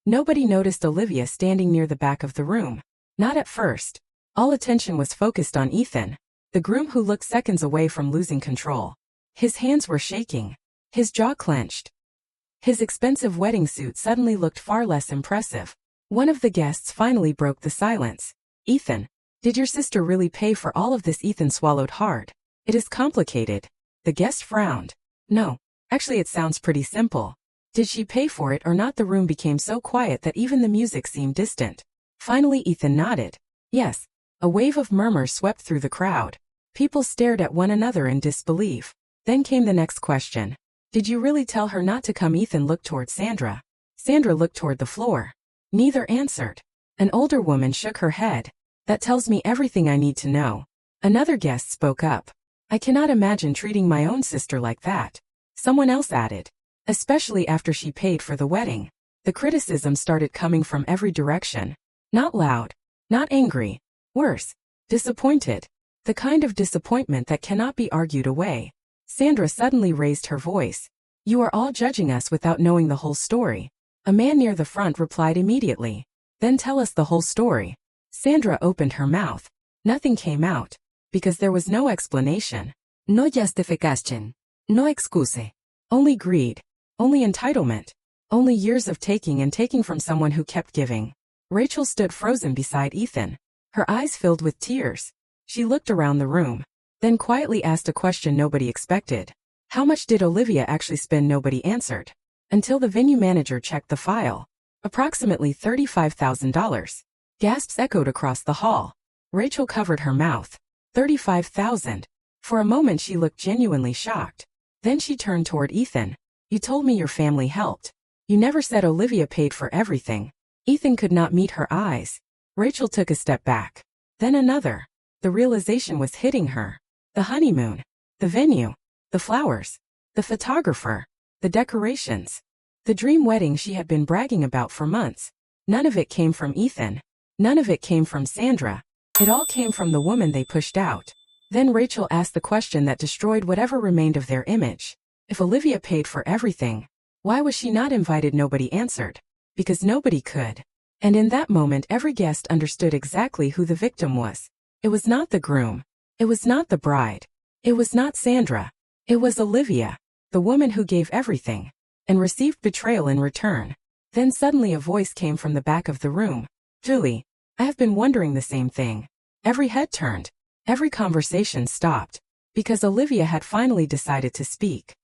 Nobody noticed Olivia standing near the back of the room. Not at first. All attention was focused on Ethan, the groom who looked seconds away from losing control. His hands were shaking. His jaw clenched. His expensive wedding suit suddenly looked far less impressive. One of the guests finally broke the silence. Ethan, did your sister really pay for all of this? Ethan swallowed hard. It is complicated. The guest frowned. No, actually it sounds pretty simple. Did she pay for it or not? The room became so quiet that even the music seemed distant. Finally Ethan nodded. Yes. A wave of murmurs swept through the crowd. People stared at one another in disbelief. Then came the next question. Did you really tell her not to come? Ethan looked toward Sandra. Sandra looked toward the floor. Neither answered. An older woman shook her head. That tells me everything I need to know. Another guest spoke up. I cannot imagine treating my own sister like that. Someone else added. Especially after she paid for the wedding. The criticism started coming from every direction. Not loud. Not angry. Worse. Disappointed. The kind of disappointment that cannot be argued away. Sandra suddenly raised her voice. You are all judging us without knowing the whole story. A man near the front replied immediately. Then tell us the whole story. Sandra opened her mouth. Nothing came out. Because there was no explanation. No justification. No excuse. Only greed. Only entitlement. Only years of taking and taking from someone who kept giving. Rachel stood frozen beside Ethan. Her eyes filled with tears. She looked around the room. Then quietly asked a question nobody expected. How much did Olivia actually spend? Nobody answered. Until the venue manager checked the file. Approximately $35,000. Gasps echoed across the hall. Rachel covered her mouth. 35,000. For a moment she looked genuinely shocked. Then she turned toward Ethan. You told me your family helped. You never said Olivia paid for everything. Ethan could not meet her eyes. Rachel took a step back. Then another. The realization was hitting her. The honeymoon. The venue. The flowers. The photographer. The decorations. The dream wedding she had been bragging about for months. None of it came from Ethan. None of it came from Sandra. It all came from the woman they pushed out. Then Rachel asked the question that destroyed whatever remained of their image. If Olivia paid for everything, why was she not invited? Nobody answered. Because nobody could. And in that moment every guest understood exactly who the victim was. It was not the groom. It was not the bride. It was not Sandra. It was Olivia, the woman who gave everything and received betrayal in return. Then suddenly a voice came from the back of the room. Julie, I have been wondering the same thing. Every head turned. Every conversation stopped. Because Olivia had finally decided to speak.